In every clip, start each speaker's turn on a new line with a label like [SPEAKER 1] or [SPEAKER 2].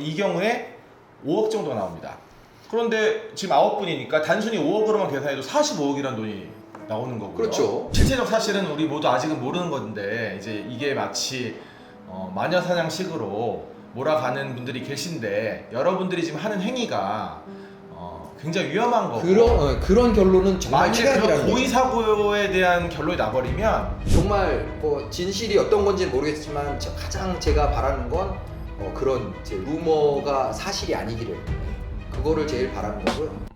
[SPEAKER 1] 이 경우에 5억 정도 나옵니다. 그런데 지금 9분이니까 단순히 5억으로만 계산해도 45억이라는 돈이 나오는 거고요.
[SPEAKER 2] 그렇죠.
[SPEAKER 1] 실제적 사실은 우리 모두 아직은 모르는 건데 이제 이게 마치 마녀사냥식으로 몰아가는 분들이 계신데 여러분들이 지금 하는 행위가 굉장히 위험한 거고
[SPEAKER 2] 그런 결론은 정말
[SPEAKER 1] 만약에
[SPEAKER 2] 최악이라는
[SPEAKER 1] 그런 고의
[SPEAKER 2] 거죠.
[SPEAKER 1] 사고에 대한 결론이 나버리면
[SPEAKER 2] 정말 뭐 진실이 어떤 건지는 모르겠지만 가장 제가 바라는 건 그런 이제 루머가 사실이 아니기를, 그거를 제일 바라는 거고요.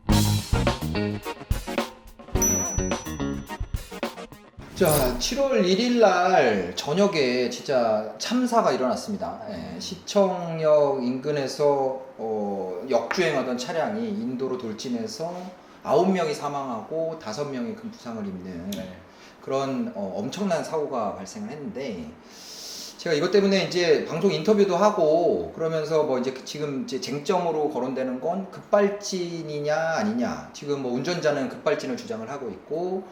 [SPEAKER 2] 자, 7월 1일 날 저녁에 진짜 참사가 일어났습니다. 시청역 인근에서 역주행하던 차량이 인도로 돌진해서 9명이 사망하고 5명이 큰 부상을 입는 그런 엄청난 사고가 발생을 했는데, 제가 이것 때문에 이제 방송 인터뷰도 하고 그러면서 뭐 이제 지금 이제 쟁점으로 거론되는 건 급발진이냐 아니냐. 지금 뭐 운전자는 급발진을 주장을 하고 있고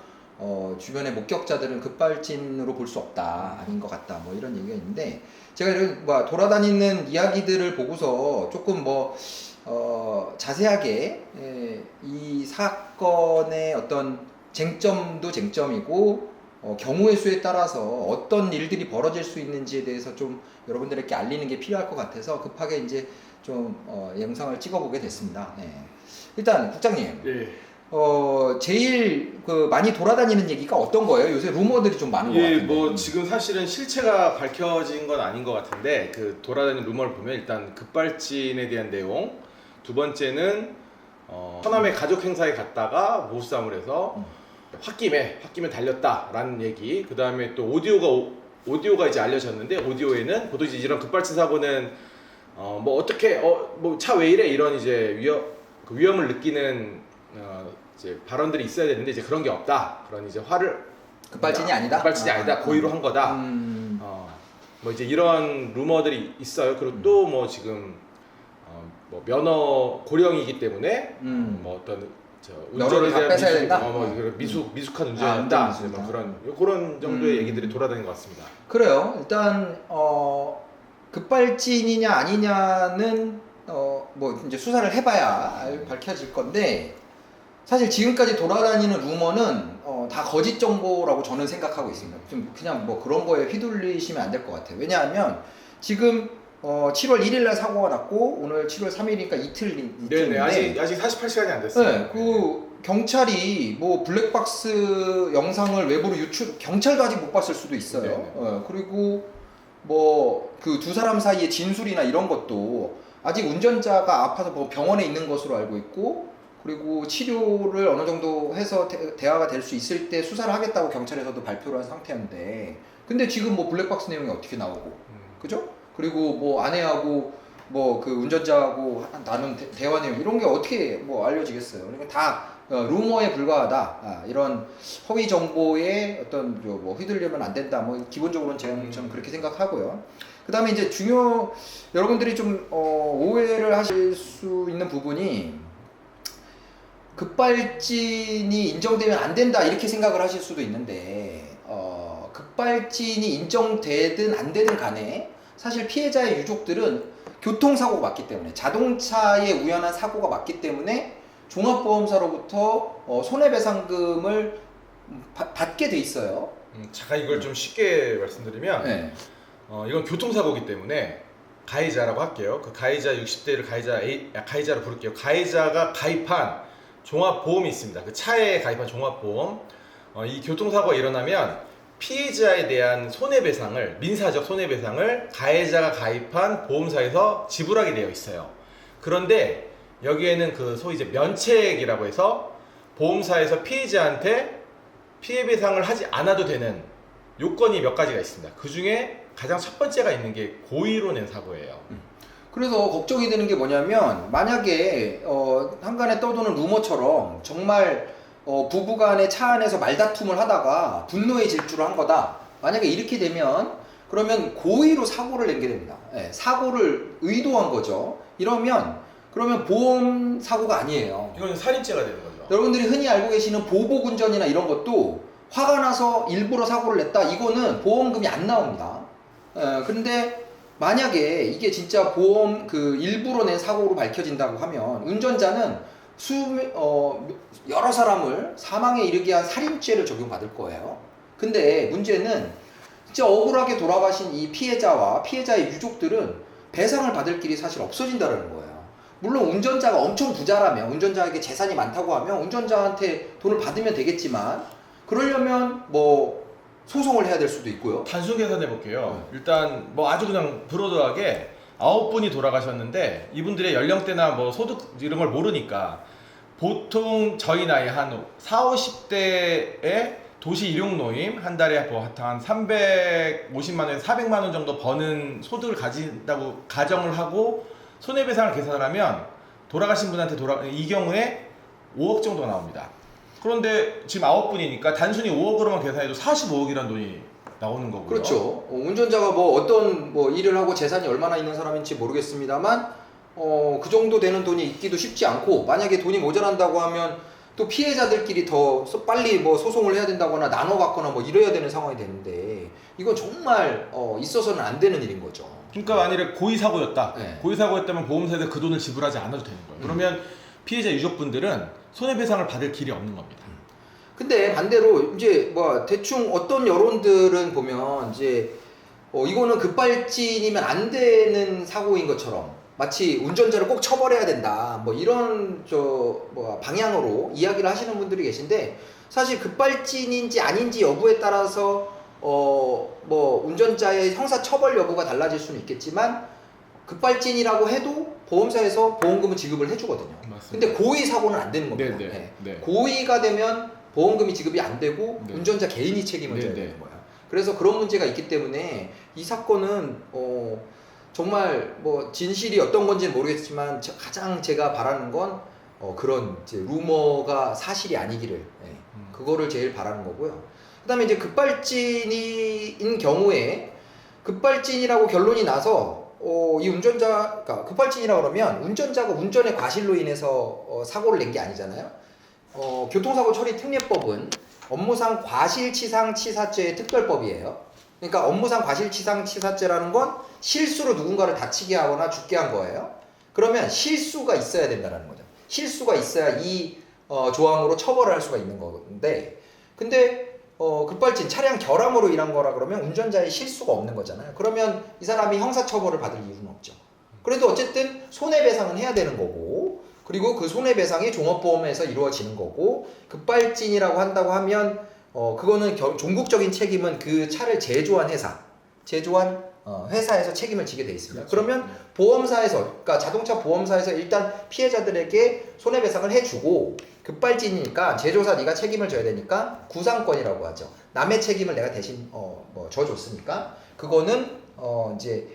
[SPEAKER 2] 주변의 목격자들은 급발진으로 볼 수 없다, 아닌 것 같다, 뭐 이런 얘기가 있는데, 제가 이런 뭐 돌아다니는 이야기들을 보고서 조금 뭐 자세하게 이 사건의 어떤 쟁점도 쟁점이고 경우의 수에 따라서 어떤 일들이 벌어질 수 있는지에 대해서 좀 여러분들에게 알리는 게 필요할 것 같아서 급하게 이제 좀 영상을 찍어보게 됐습니다. 일단 국장님, 제일 많이 돌아다니는 얘기가 어떤 거예요? 요새 루머들이 좀 많은 것 같은데.
[SPEAKER 1] 뭐 지금 사실은 실체가 밝혀진 건 아닌 것 같은데 그 돌아다니는 루머를 보면 일단 급발진에 대한 내용, 두 번째는 처남의 가족 행사에 갔다가 모수싸움을 해서 홧김에 달렸다라는 얘기. 그 다음에 또 오디오가 이제 알려졌는데, 오디오에는 보통 이제 이런 급발진 사고는 뭐 어떻게 뭐 차 왜 이래 이런 이제 위험을 느끼는 이제 발언들이 있어야 되는데 이제 그런 게 없다. 그런 이제
[SPEAKER 2] 급발진이 아니다.
[SPEAKER 1] 급발진이 아니다. 고의로 한 거다. 뭐 이제 이런 루머들이 있어요. 그리고 또 뭐 지금 뭐 면허 고령이기 때문에 뭐 어떤
[SPEAKER 2] 운전을 다 뺏어야 된다.
[SPEAKER 1] 미숙한 운전이었다. 뭐 그런 정도의 얘기들이 돌아다니는 것 같습니다.
[SPEAKER 2] 그래요. 일단 급발진이냐 아니냐는 뭐 이제 수사를 해봐야 밝혀질 건데, 사실 지금까지 돌아다니는 루머는 다 거짓 정보라고 저는 생각하고 있습니다. 좀 그냥 뭐 그런 거에 휘둘리시면 안 될 것 같아요. 왜냐하면 지금 7월 1일 날 사고가 났고 오늘 7월 3일이니까 이틀인데,
[SPEAKER 1] 네네, 아직 48시간이 안 됐어요.
[SPEAKER 2] 네, 그 경찰이 뭐 블랙박스 영상을 외부로 경찰도 아직 못 봤을 수도 있어요. 그리고 뭐 그 두 사람 사이의 진술이나 이런 것도 아직 운전자가 아파서 뭐 병원에 있는 것으로 알고 있고, 그리고 치료를 어느 정도 해서 대화가 될 수 있을 때 수사를 하겠다고 경찰에서도 발표를 한 상태인데, 근데 지금 뭐 블랙박스 내용이 어떻게 나오고, 그죠? 그리고 뭐 아내하고 뭐 그 운전자하고 나눈 대화 내용 이런 게 어떻게 뭐 알려지겠어요? 그러니까 다 루머에 불과하다. 이런 허위 정보에 어떤 뭐 휘둘리면 안 된다. 뭐 기본적으로는 저는 그렇게 생각하고요. 그다음에 이제 여러분들이 좀 오해를 하실 수 있는 부분이, 급발진이 인정되면 안 된다 이렇게 생각을 하실 수도 있는데, 급발진이 인정되든 안 되든 간에 사실 피해자의 유족들은 교통사고가 맞기 때문에, 자동차의 우연한 사고가 맞기 때문에 종합보험사로부터 손해배상금을 받게 돼 있어요.
[SPEAKER 1] 잠깐 이걸 좀 쉽게 말씀드리면,
[SPEAKER 2] 네.
[SPEAKER 1] 이건 교통사고이기 때문에 가해자라고 할게요. 그 가해자 60대를 가해자로 부를게요. 가해자가 가입한 종합보험이 있습니다. 그 차에 가입한 종합보험. 이 교통사고가 일어나면 피해자에 대한 손해배상을, 민사적 손해배상을 가해자가 가입한 보험사에서 지불하게 되어 있어요. 그런데 여기에는 그 소위 이제 면책이라고 해서 보험사에서 피해자한테 피해배상을 하지 않아도 되는 요건이 몇 가지가 있습니다. 그 중에 가장 첫 번째가 있는 게 고의로 낸 사고예요.
[SPEAKER 2] 그래서 걱정이 되는 게 뭐냐면, 만약에 한간에 떠도는 루머처럼 정말 부부간에 차 안에서 말다툼을 하다가 분노의 질주를 한 거다, 만약에 이렇게 되면 그러면 고의로 사고를 낸 게 됩니다. 사고를 의도한 거죠. 그러면 보험 사고가 아니에요.
[SPEAKER 1] 이건 살인죄가 되는 거죠.
[SPEAKER 2] 여러분들이 흔히 알고 계시는 보복 운전이나 이런 것도 화가 나서 일부러 사고를 냈다, 이거는 보험금이 안 나옵니다. 근데 만약에 이게 진짜 보험 그 일부러 낸 사고로 밝혀진다고 하면 운전자는 여러 사람을 사망에 이르게 한 살인죄를 적용받을 거예요. 근데 문제는 진짜 억울하게 돌아가신 이 피해자와 피해자의 유족들은 배상을 받을 길이 사실 없어진다는 거예요. 물론 운전자가 엄청 부자라면, 운전자에게 재산이 많다고 하면 운전자한테 돈을 받으면 되겠지만, 그러려면 뭐 소송을 해야 될 수도 있고요.
[SPEAKER 1] 단순 계산해 볼게요. 일단 뭐 아주 그냥 브로드하게 9분이 돌아가셨는데 이분들의 연령대나 뭐 소득 이런 걸 모르니까 보통 저희 나이 한 40, 50대에 도시 일용 노임 한 달에 뭐 한 350만 원에서 400만 원 정도 버는 소득을 가진다고 가정을 하고 손해배상을 계산을 하면 돌아가신 분한테 이 경우에 5억 정도가 나옵니다. 그런데 지금 9분이니까 단순히 5억으로만 계산해도 45억이라는 돈이 나오는 거고요.
[SPEAKER 2] 그렇죠. 운전자가 뭐 어떤 뭐 일을 하고 재산이 얼마나 있는 사람인지 모르겠습니다만 그 정도 되는 돈이 있기도 쉽지 않고, 만약에 돈이 모자란다고 하면 또 피해자들끼리 더 빨리 뭐 소송을 해야 된다거나 나눠 갖거나 뭐 이래야 되는 상황이 되는데, 이건 정말 있어서는 안 되는 일인 거죠.
[SPEAKER 1] 그러니까 만일에 고의 사고였다.
[SPEAKER 2] 네.
[SPEAKER 1] 고의 사고였다면 보험사에서 그 돈을 지불하지 않아도 되는 거예요. 그러면 피해자 유족분들은 손해배상을 받을 길이 없는 겁니다.
[SPEAKER 2] 근데 반대로 이제 뭐 대충 어떤 여론들은 보면 이제 이거는 급발진이면 안 되는 사고인 것처럼 마치 운전자를 꼭 처벌해야 된다 뭐 이런 방향으로 이야기를 하시는 분들이 계신데, 사실 급발진인지 아닌지 여부에 따라서 뭐 운전자의 형사 처벌 여부가 달라질 수는 있겠지만 급발진이라고 해도 보험사에서 보험금을 지급을 해주거든요.
[SPEAKER 1] 맞습니다.
[SPEAKER 2] 근데 고의 사고는 안 되는 겁니다.
[SPEAKER 1] 네.
[SPEAKER 2] 고의가 되면 보험금이 지급이 안 되고
[SPEAKER 1] 네.
[SPEAKER 2] 운전자 개인이 책임을 져야
[SPEAKER 1] 네.
[SPEAKER 2] 되는 거야. 그래서 그런 문제가 있기 때문에 이 사건은 정말 뭐 진실이 어떤 건지는 모르겠지만 가장 제가 바라는 건 그런 이제 루머가 사실이 아니기를, 그거를 제일 바라는 거고요. 그다음에 이제 급발진인 경우에 급발진이라고 결론이 나서 이 그러니까 급발진이라고 그러면 운전자가 운전의 과실로 인해서 사고를 낸 게 아니잖아요. 교통사고 처리 특례법은 업무상 과실치상치사죄의 특별법이에요. 그러니까 업무상 과실치상치사죄라는 건 실수로 누군가를 다치게 하거나 죽게 한 거예요. 그러면 실수가 있어야 된다는 거죠. 실수가 있어야 이 조항으로 처벌을 할 수가 있는 건데, 근데 급발진, 차량 결함으로 인한 거라 그러면 운전자의 실수가 없는 거잖아요. 그러면 이 사람이 형사처벌을 받을 이유는 없죠. 그래도 어쨌든 손해배상은 해야 되는 거고, 그리고 그 손해배상이 종합보험에서 이루어지는 거고, 급발진이라고 한다고 하면 그거는 종국적인 책임은 그 차를 제조한 회사에서 책임을 지게 돼 있습니다.
[SPEAKER 1] 그렇죠.
[SPEAKER 2] 그러면 보험사에서, 그러니까 자동차 보험사에서 일단 피해자들에게 손해배상을 해주고, 급발진이니까 제조사 네가 책임을 져야 되니까 구상권이라고 하죠. 남의 책임을 내가 대신 져줬으니까 그거는 이제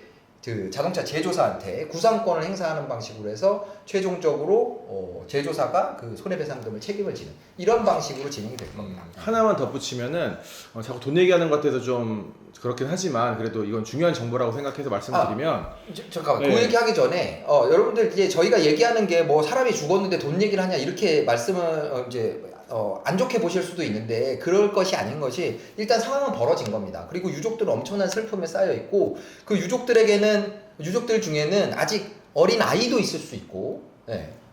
[SPEAKER 2] 그 자동차 제조사한테 구상권을 행사하는 방식으로 해서 최종적으로 제조사가 그 손해배상금을 책임을 지는 이런 방식으로 진행이 될 겁니다.
[SPEAKER 1] 하나만 덧붙이면은 자꾸 돈 얘기하는 것 같아서 좀 그렇긴 하지만 그래도 이건 중요한 정보라고 생각해서 말씀드리면
[SPEAKER 2] 잠깐만, 그 얘기하기 전에 여러분들 이제 저희가 얘기하는 게 뭐 사람이 죽었는데 돈 얘기를 하냐 이렇게 말씀을 이제 안 좋게 보실 수도 있는데, 그럴 것이 아닌 것이 일단 상황은 벌어진 겁니다. 그리고 유족들은 엄청난 슬픔에 쌓여 있고, 그 유족들 중에는 아직 어린 아이도 있을 수 있고,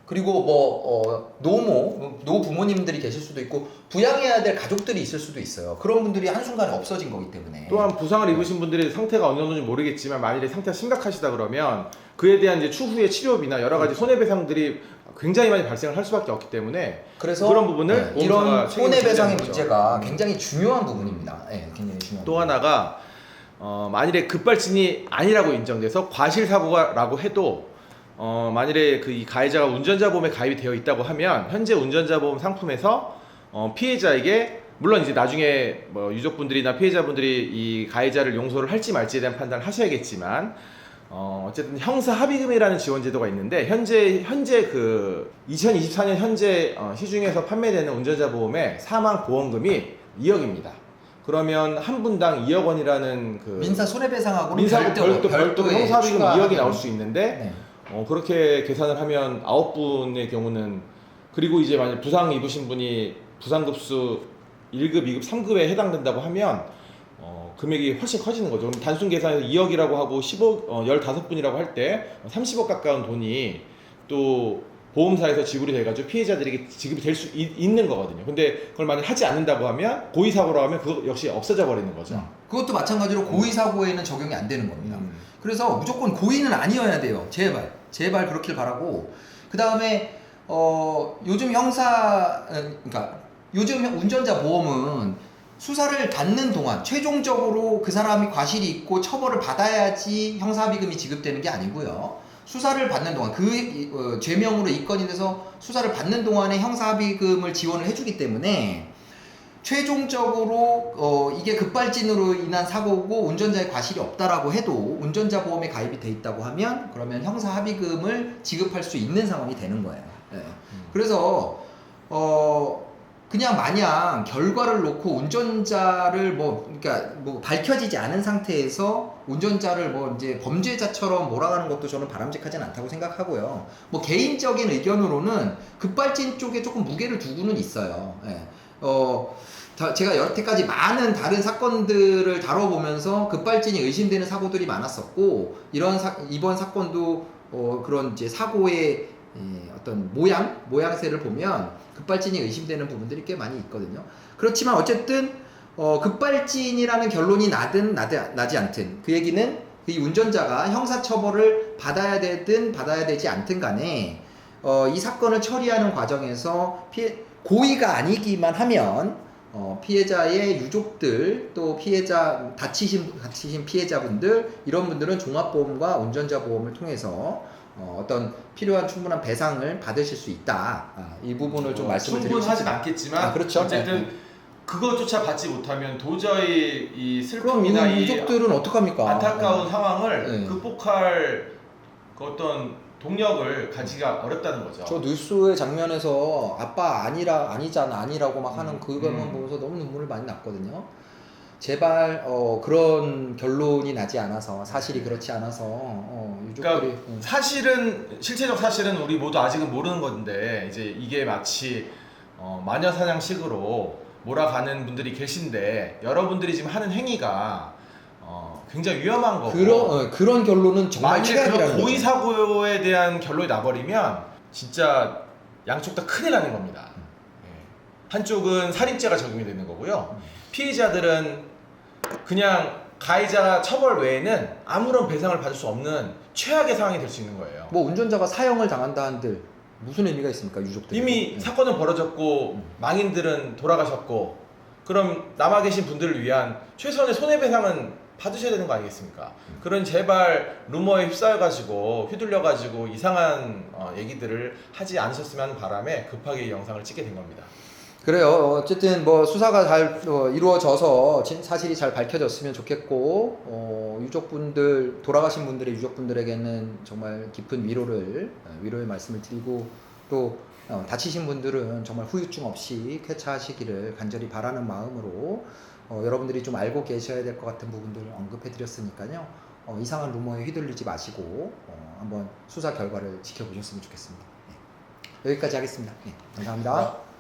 [SPEAKER 2] 그리고 뭐 노부모님들이 계실 수도 있고 부양해야 될 가족들이 있을 수도 있어요. 그런 분들이 한순간에 없어진 거기 때문에.
[SPEAKER 1] 또한 부상을 입으신 분들의 상태가 어느 정도인지 모르겠지만 만일에 상태가 심각하시다 그러면 그에 대한 이제 추후의 치료비나 여러 가지 손해배상들이 굉장히 많이 발생을 할 수밖에 없기 때문에,
[SPEAKER 2] 그래서
[SPEAKER 1] 그런 부분을
[SPEAKER 2] 이런
[SPEAKER 1] 책임을
[SPEAKER 2] 손해배상의
[SPEAKER 1] 져야 되는
[SPEAKER 2] 문제가 굉장히 중요한 부분입니다. 굉장히 중요한.
[SPEAKER 1] 또 하나가 만일에 급발진이 아니라고 인정돼서 과실사고라고 해도 만일에 이 가해자가 운전자 보험에 가입이 되어 있다고 하면 현재 운전자 보험 상품에서 피해자에게, 물론 이제 나중에 뭐 유족분들이나 피해자분들이 이 가해자를 용서를 할지 말지에 대한 판단을 하셔야겠지만 어쨌든 형사 합의금이라는 지원 제도가 있는데 현재 그 2024년 현재 시중에서 판매되는 운전자 보험의 사망 보험금이 2억입니다. 그러면 한 분당 2억 원이라는 그
[SPEAKER 2] 민사 손해배상하고는
[SPEAKER 1] 별도 형사 합의금 2억이 나올 수
[SPEAKER 2] 네.
[SPEAKER 1] 있는데 그렇게 계산을 하면 9분의 경우는, 그리고 이제 만약 부상 입으신 분이 부상급수 1급, 2급, 3급에 해당된다고 하면 금액이 훨씬 커지는 거죠. 그럼 단순 계산해서 2억이라고 하고 10억, 15분이라고 할 때 30억 가까운 돈이 또 보험사에서 지불이 돼가지고 피해자들에게 지급이 될 수 있는 거거든요. 근데 그걸 만약 하지 않는다고 하면 고의사고로 하면 그거 역시 없어져 버리는 거죠.
[SPEAKER 2] 그것도 마찬가지로 고의사고에는 적용이 안 되는 겁니다. 그래서 무조건 고의는 아니어야 돼요. 제발 그렇길 바라고. 그 다음에 요즘 그러니까 요즘 운전자 보험은 수사를 받는 동안 최종적으로 그 사람이 과실이 있고 처벌을 받아야지 형사합의금이 지급되는 게 아니고요. 수사를 받는 동안 죄명으로 입건이 돼서 수사를 받는 동안에 형사합의금을 지원을 해주기 때문에 최종적으로 이게 급발진으로 인한 사고고 운전자의 과실이 없다라고 해도 운전자 보험에 가입이 돼 있다고 하면 그러면 형사합의금을 지급할 수 있는 상황이 되는 거예요. 네. 그래서 그냥 마냥 결과를 놓고 운전자를 그러니까 밝혀지지 않은 상태에서 운전자를 이제 범죄자처럼 몰아가는 것도 저는 바람직하진 않다고 생각하고요. 개인적인 의견으로는 급발진 쪽에 조금 무게를 두고는 있어요. 예. 제가 여태까지 많은 다른 사건들을 다뤄보면서 급발진이 의심되는 사고들이 많았었고 이번 사건도 그런 이제 사고의 어떤 모양새를 보면 급발진이 의심되는 부분들이 꽤 많이 있거든요. 그렇지만 어쨌든 급발진이라는 결론이 나지 않든 그 얘기는 이 운전자가 형사처벌을 받아야 되든 받아야 되지 않든 간에 이 사건을 처리하는 과정에서 고의가 아니기만 하면 피해자의 유족들 또 다치신 피해자분들 이런 분들은 종합보험과 운전자 보험을 통해서 어떤 필요한 충분한 배상을 받으실 수 있다. 이 부분을 좀 말씀을 드리고 싶습니다.
[SPEAKER 1] 충분하진 않겠지만
[SPEAKER 2] 그렇죠.
[SPEAKER 1] 어쨌든 그것조차 받지 못하면 도저히 이
[SPEAKER 2] 그럼
[SPEAKER 1] 슬픔이나
[SPEAKER 2] 이 유족들은 어떡합니까?
[SPEAKER 1] 안타까운 상황을
[SPEAKER 2] 네.
[SPEAKER 1] 극복할 그 어떤 동력을 가지기가 어렵다는 거죠.
[SPEAKER 2] 저 뉴스의 장면에서 아빠 아니라고 막 하는 그것만 보면서 너무 눈물이 많이 났거든요. 제발 그런 결론이 나지 않아서 사실이 그렇지 않아서 유족들이
[SPEAKER 1] 그러니까 실체적 사실은 우리 모두 아직은 모르는 건데 이제 이게 마치 마녀사냥식으로 몰아가는 분들이 계신데 여러분들이 지금 하는 행위가 굉장히 위험한 거고
[SPEAKER 2] 그런 결론은 정말
[SPEAKER 1] 만약에
[SPEAKER 2] 최악이라는
[SPEAKER 1] 그런
[SPEAKER 2] 거죠.
[SPEAKER 1] 고의 사고에 대한 결론이 나버리면 진짜 양쪽 다 큰일 나는 겁니다. 한쪽은 살인죄가 적용이 되는 거고요. 피해자들은 그냥 가해자 처벌 외에는 아무런 배상을 받을 수 없는 최악의 상황이 될 수 있는 거예요.
[SPEAKER 2] 운전자가 사형을 당한다 한들 무슨 의미가 있습니까, 유족들?
[SPEAKER 1] 이미 사건은 벌어졌고 망인들은 돌아가셨고 그럼 남아 계신 분들을 위한 최소한의 손해배상은 받으셔야 되는 거 아니겠습니까? 그런 제발 루머에 휩싸여가지고 휘둘려가지고 이상한 얘기들을 하지 않으셨으면 하는 바람에 급하게 이 영상을 찍게 된 겁니다.
[SPEAKER 2] 그래요. 어쨌든 수사가 잘 이루어져서 사실이 잘 밝혀졌으면 좋겠고 유족분들 돌아가신 분들의 유족분들에게는 정말 깊은 위로의 말씀을 드리고 또 다치신 분들은 정말 후유증 없이 쾌차하시기를 간절히 바라는 마음으로 여러분들이 좀 알고 계셔야 될 것 같은 부분들을 언급해 드렸으니까요. 이상한 루머에 휘둘리지 마시고 한번 수사 결과를 지켜보셨으면 좋겠습니다. 네. 여기까지 하겠습니다. 네, 감사합니다.